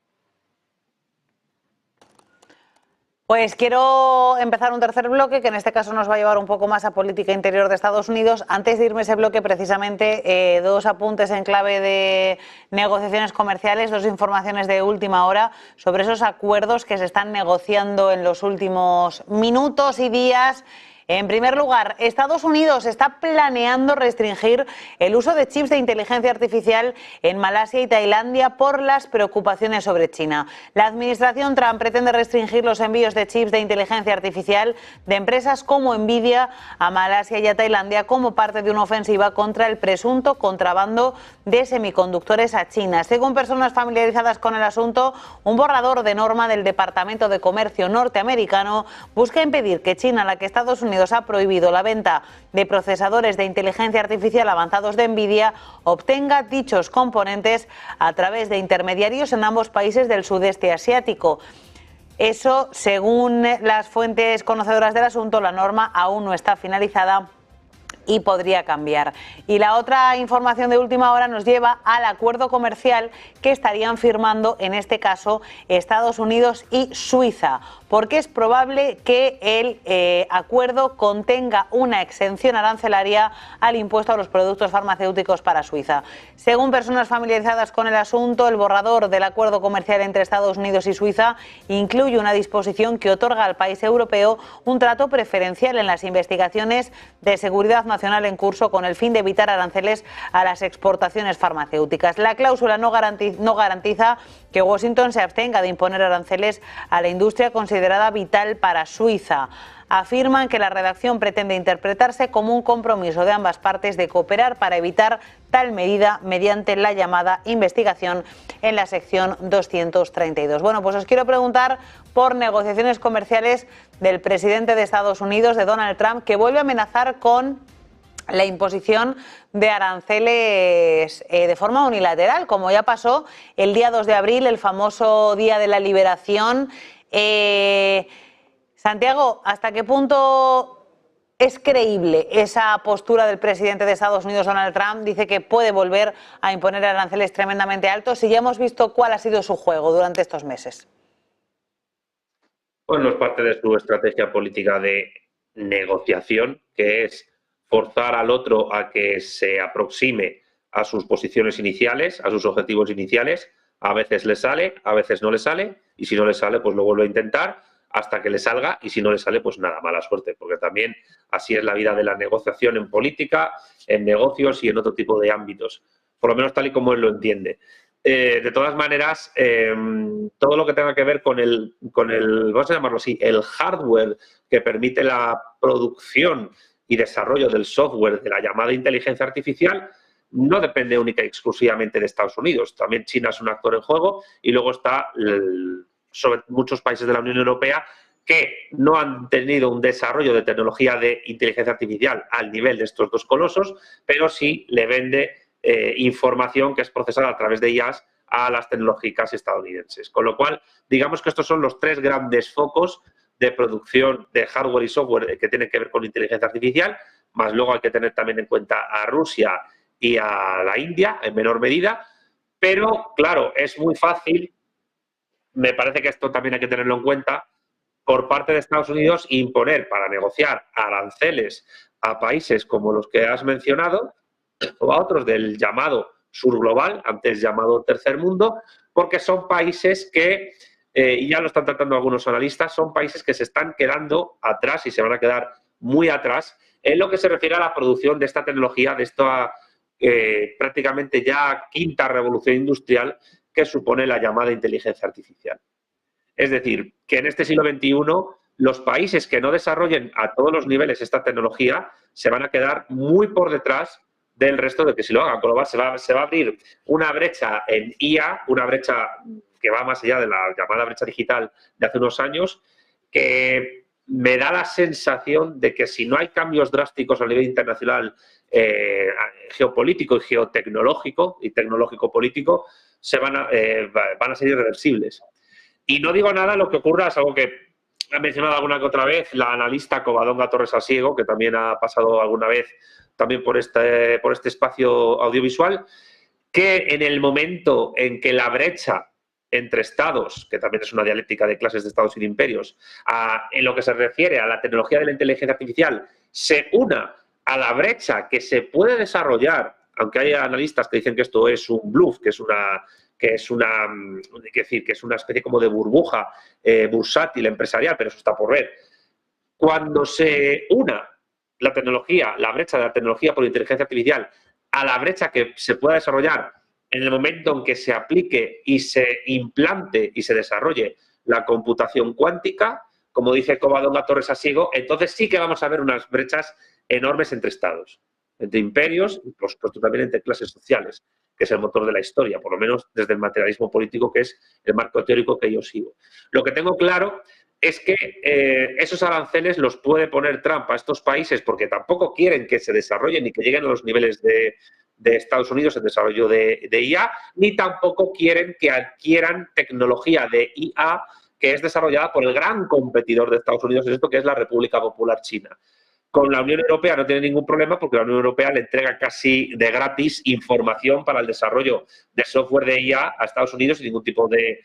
[SPEAKER 1] Pues quiero empezar un tercer bloque, que en este caso nos va a llevar un poco más a política interior de Estados Unidos. Antes de irme a ese bloque, precisamente, dos apuntes en clave de negociaciones comerciales, dos informaciones de última hora sobre esos acuerdos que se están negociando en los últimos minutos y días. En primer lugar, Estados Unidos está planeando restringir el uso de chips de inteligencia artificial en Malasia y Tailandia por las preocupaciones sobre China. La administración Trump pretende restringir los envíos de chips de inteligencia artificial de empresas como Nvidia a Malasia y a Tailandia como parte de una ofensiva contra el presunto contrabando de semiconductores a China. Según personas familiarizadas con el asunto, un borrador de norma del Departamento de Comercio norteamericano busca impedir que China, a la que Estados Unidos ha prohibido la venta de procesadores de inteligencia artificial avanzados de Nvidia, obtenga dichos componentes a través de intermediarios en ambos países del sudeste asiático. Eso, según las fuentes conocedoras del asunto, la norma aún no está finalizada y podría cambiar. Y la otra información de última hora nos lleva al acuerdo comercial que estarían firmando, en este caso, Estados Unidos y Suiza, porque es probable que el acuerdo contenga una exención arancelaria al impuesto a los productos farmacéuticos para Suiza. Según personas familiarizadas con el asunto, el borrador del acuerdo comercial entre Estados Unidos y Suiza incluye una disposición que otorga al país europeo un trato preferencial en las investigaciones de seguridad nacional en curso con el fin de evitar aranceles a las exportaciones farmacéuticas. La cláusula no garantiza que Washington se abstenga de imponer aranceles a la industria considerada vital para Suiza. Afirman que la redacción pretende interpretarse como un compromiso de ambas partes de cooperar para evitar tal medida mediante la llamada investigación en la sección 232. Bueno, pues os quiero preguntar por negociaciones comerciales del presidente de Estados Unidos, de Donald Trump, que vuelve a amenazar con la imposición de aranceles de forma unilateral, como ya pasó el día 2 de abril, el famoso Día de la Liberación. Santiago, ¿hasta qué punto es creíble esa postura del presidente de Estados Unidos, Donald Trump? Dice que puede volver a imponer aranceles tremendamente altos y ya hemos visto cuál ha sido su juego durante estos meses.
[SPEAKER 2] Bueno, es parte de su estrategia política de negociación, que es forzar al otro a que se aproxime a sus posiciones iniciales, a sus objetivos iniciales. A veces le sale, a veces no le sale, y si no le sale, pues lo vuelve a intentar hasta que le salga, y si no le sale, pues nada, mala suerte, porque también así es la vida de la negociación en política, en negocios y en otro tipo de ámbitos, por lo menos tal y como él lo entiende. De todas maneras, todo lo que tenga que ver con el, vamos a llamarlo así, el hardware que permite la producción y desarrollo del software de la llamada inteligencia artificial, no depende única y exclusivamente de Estados Unidos. También China es un actor en juego y luego está sobre muchos países de la Unión Europea que no han tenido un desarrollo de tecnología de inteligencia artificial al nivel de estos dos colosos, pero sí le vende información que es procesada a través de IAs a las tecnológicas estadounidenses. Con lo cual, digamos que estos son los tres grandes focos de producción de hardware y software que tienen que ver con inteligencia artificial, más luego hay que tener también en cuenta a Rusia y a la India en menor medida, pero claro, es muy fácil, me parece que esto también hay que tenerlo en cuenta, por parte de Estados Unidos imponer para negociar aranceles a países como los que has mencionado o a otros del llamado sur global, antes llamado tercer mundo, porque son países que y ya lo están tratando algunos analistas, son países que se están quedando atrás y se van a quedar muy atrás en lo que se refiere a la producción de esta tecnología, de esta prácticamente ya quinta revolución industrial que supone la llamada inteligencia artificial. Es decir, que en este siglo XXI los países que no desarrollen a todos los niveles esta tecnología se van a quedar muy por detrás del resto de que si lo hagan. Con lo cual se va a abrir una brecha en IA, una brecha que va más allá de la llamada brecha digital de hace unos años, que me da la sensación de que si no hay cambios drásticos a nivel internacional geopolítico y geotecnológico y tecnológico-político, van a ser irreversibles. Y no digo nada, lo que ocurra es algo que ha mencionado alguna que otra vez la analista Covadonga Torres Asiego, que también ha pasado alguna vez también por este espacio audiovisual, que en el momento en que la brecha entre estados, que también es una dialéctica de clases de estados y de imperios, en lo que se refiere a la tecnología de la inteligencia artificial, se una a la brecha que se puede desarrollar, aunque hay analistas que dicen que esto es un bluff, que es una especie como de burbuja bursátil empresarial, pero eso está por ver. Cuando se una la tecnología, la brecha de la tecnología por inteligencia artificial a la brecha que se pueda desarrollar en el momento en que se aplique y se implante y se desarrolle la computación cuántica, como dice Covadonga Torres Asiego, entonces sí que vamos a ver unas brechas enormes entre estados, entre imperios y por supuesto también entre clases sociales, que es el motor de la historia, por lo menos desde el materialismo político, que es el marco teórico que yo sigo. Lo que tengo claro es que esos aranceles los puede poner Trump a estos países porque tampoco quieren que se desarrollen ni que lleguen a los niveles de Estados Unidos en desarrollo de IA, ni tampoco quieren que adquieran tecnología de IA que es desarrollada por el gran competidor de Estados Unidos, esto que es la República Popular China. Con la Unión Europea no tiene ningún problema porque la Unión Europea le entrega casi de gratis información para el desarrollo de software de IA a Estados Unidos sin ningún tipo de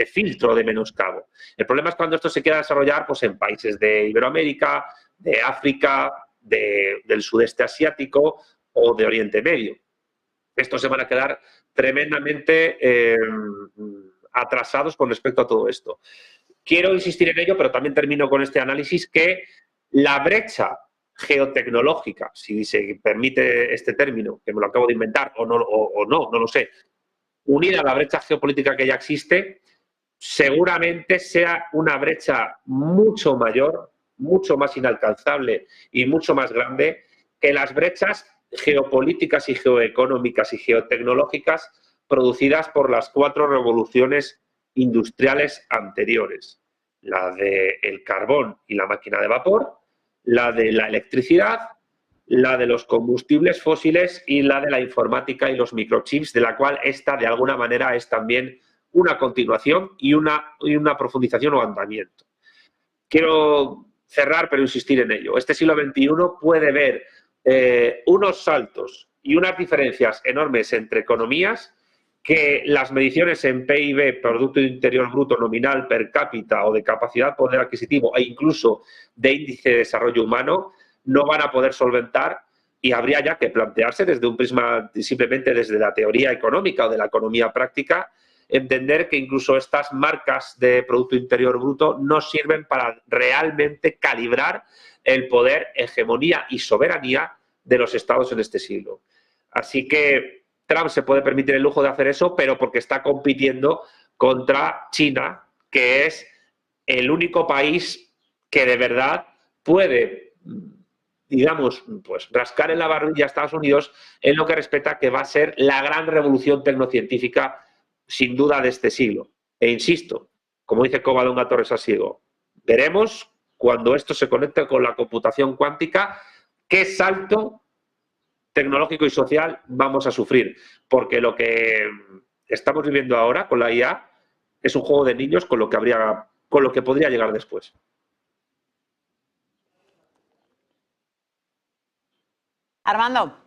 [SPEAKER 2] filtro, de menoscabo. El problema es cuando esto se quiera desarrollar pues, en países de Iberoamérica, de África, del sudeste asiático o de Oriente Medio. Estos se van a quedar tremendamente atrasados con respecto a todo esto. Quiero insistir en ello, pero también termino con este análisis, que la brecha geotecnológica, si se permite este término, que me lo acabo de inventar, o no lo sé, unida a la brecha geopolítica que ya existe, seguramente sea una brecha mucho mayor, mucho más inalcanzable y mucho más grande que las brechas geopolíticas y geoeconómicas y geotecnológicas producidas por las 4 revoluciones industriales anteriores. La del carbón y la máquina de vapor, la de la electricidad, la de los combustibles fósiles y la de la informática y los microchips, de la cual esta de alguna manera es también una continuación y una profundización o andamiento. Quiero cerrar, pero insistir en ello. Este siglo XXI puede ver unos saltos y unas diferencias enormes entre economías que las mediciones en PIB, Producto Interior Bruto nominal per cápita o de capacidad poder adquisitivo e incluso de índice de desarrollo humano no van a poder solventar y habría ya que plantearse desde un prisma simplemente desde la teoría económica o de la economía práctica, entender que incluso estas marcas de Producto Interior Bruto no sirven para realmente calibrar el poder, hegemonía y soberanía de los estados en este siglo. Así que Trump se puede permitir el lujo de hacer eso, pero porque está compitiendo contra China, que es el único país que de verdad puede, digamos, pues rascar en la barbilla a Estados Unidos en lo que respecta a que va a ser la gran revolución tecnocientífica sin duda de este siglo. E insisto, como dice Covadonga Torres Asiego, veremos cuando esto se conecte con la computación cuántica qué salto tecnológico y social vamos a sufrir, porque lo que estamos viviendo ahora con la IA es un juego de niños con lo que podría llegar después.
[SPEAKER 1] Armando.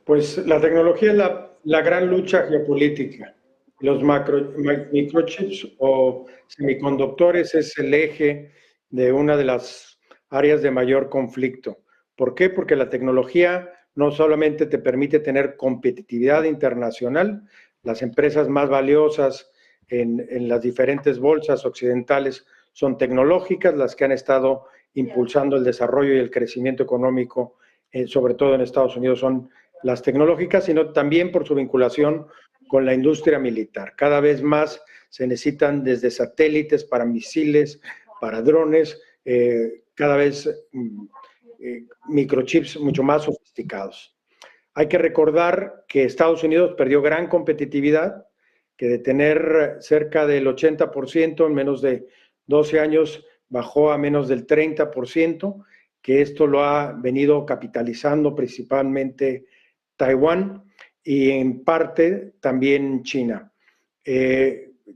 [SPEAKER 3] Pues la tecnología es la gran lucha geopolítica. Los microchips o semiconductores es el eje de una de las áreas de mayor conflicto. ¿Por qué? Porque la tecnología no solamente te permite tener competitividad internacional, las empresas más valiosas en las diferentes bolsas occidentales son tecnológicas, las que han estado impulsando el desarrollo y el crecimiento económico, sobre todo en Estados Unidos, son las tecnológicas, sino también por su vinculación con la industria militar. Cada vez más se necesitan desde satélites para misiles, para drones, cada vez microchips mucho más sofisticados. Hay que recordar que Estados Unidos perdió gran competitividad, que de tener cerca del 80% en menos de 12 años bajó a menos del 30%, que esto lo ha venido capitalizando principalmente Taiwán y en parte también China.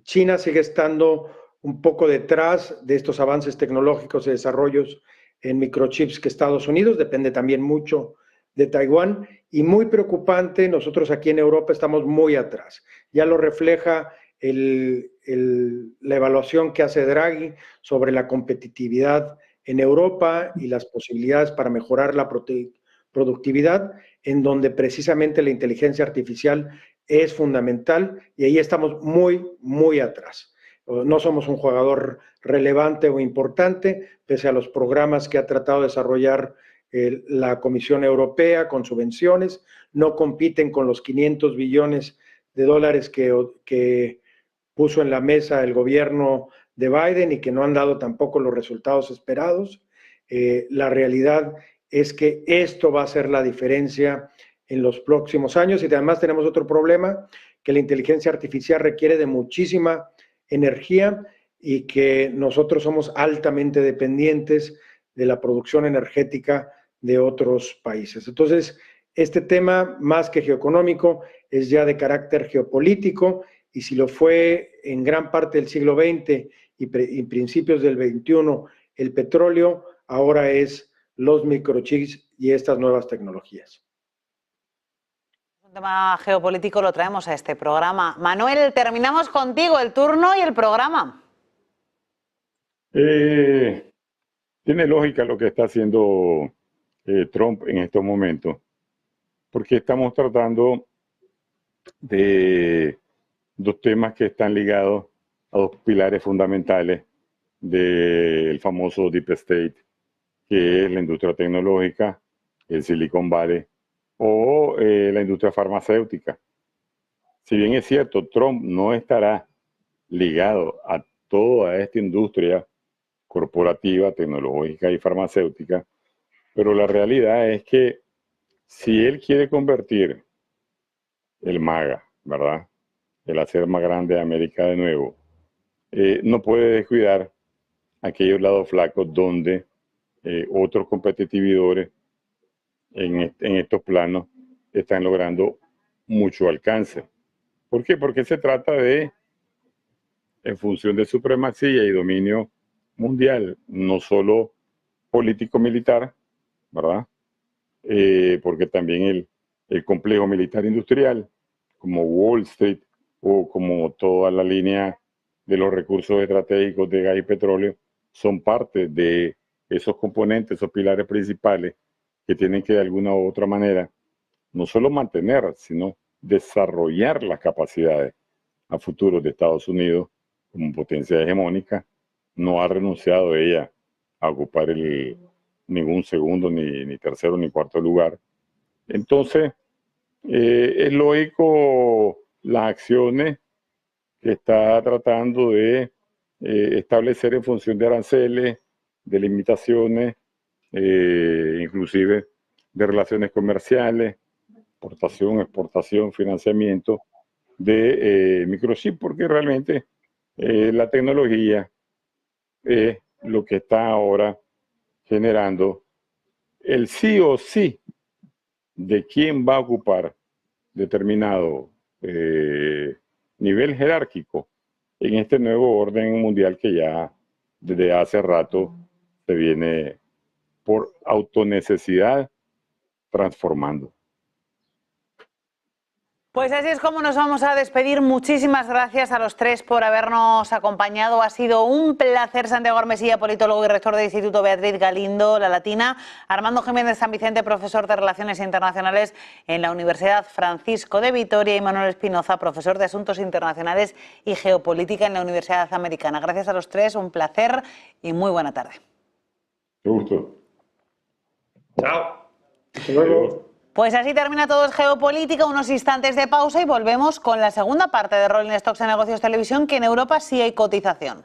[SPEAKER 3] China sigue estando un poco detrás de estos avances tecnológicos y desarrollos en microchips que Estados Unidos, depende también mucho de Taiwán, y muy preocupante, nosotros aquí en Europa estamos muy atrás. Ya lo refleja la evaluación que hace Draghi sobre la competitividad en Europa y las posibilidades para mejorar la productividad, en donde precisamente la inteligencia artificial es fundamental y ahí estamos muy, muy atrás. No somos un jugador relevante o importante, pese a los programas que ha tratado de desarrollar la Comisión Europea con subvenciones, no compiten con los 500 billones de dólares que puso en la mesa el gobierno de Biden y que no han dado tampoco los resultados esperados. La realidad es que esto va a ser la diferencia en los próximos años y además tenemos otro problema, que la inteligencia artificial requiere de muchísima energía y que nosotros somos altamente dependientes de la producción energética de otros países. Entonces, este tema, más que geoeconómico, es ya de carácter geopolítico y si lo fue en gran parte del siglo XX y principios del XXI el petróleo, ahora es los microchips y estas nuevas tecnologías.
[SPEAKER 1] Un tema geopolítico lo traemos a este programa. Manuel, terminamos contigo el turno y el programa.
[SPEAKER 4] Tiene lógica lo que está haciendo Trump en estos momentos, porque estamos tratando de dos temas que están ligados a dos pilares fundamentales del famoso Deep State, que es la industria tecnológica, el Silicon Valley, o la industria farmacéutica. Si bien es cierto, Trump no estará ligado a toda esta industria corporativa, tecnológica y farmacéutica, pero la realidad es que si él quiere convertir el MAGA, ¿verdad?, el hacer más grande de América de nuevo, no puede descuidar aquellos lados flacos donde otros competidores en estos planos están logrando mucho alcance. ¿Por qué? Porque se trata de, en función de supremacía y dominio mundial, no solo político-militar, ¿verdad? Porque también el complejo militar industrial, como Wall Street o como toda la línea de los recursos estratégicos de gas y petróleo, son parte de esos componentes, esos pilares principales que tienen que de alguna u otra manera no solo mantener, sino desarrollar las capacidades a futuro de Estados Unidos como potencia hegemónica. No ha renunciado ella a ocupar ningún segundo, ni tercero, ni cuarto lugar. Entonces, es lógico las acciones que está tratando de establecer en función de aranceles, de limitaciones, inclusive de relaciones comerciales, importación, exportación, financiamiento de microchip, porque realmente la tecnología es lo que está ahora generando el sí o sí de quién va a ocupar determinado nivel jerárquico en este nuevo orden mundial que ya desde hace rato se viene por autonecesidad transformando.
[SPEAKER 1] Pues así es como nos vamos a despedir. Muchísimas gracias a los tres por habernos acompañado. Ha sido un placer. Santiago Armesilla, politólogo y rector del Instituto Beatriz Galindo, La Latina. Armando Jiménez San Vicente, profesor de Relaciones Internacionales en la Universidad Francisco de Vitoria. Y Manuel Espinoza, profesor de Asuntos Internacionales y Geopolítica en la Universidad Americana. Gracias a los tres, un placer y muy buena tarde.
[SPEAKER 4] Qué gusto.
[SPEAKER 2] Chao.
[SPEAKER 3] Hasta luego.
[SPEAKER 1] Pues así termina Todo es Geopolítica, unos instantes de pausa y volvemos con la segunda parte de Rolling Stocks en Negocios Televisión, que en Europa sí hay cotización.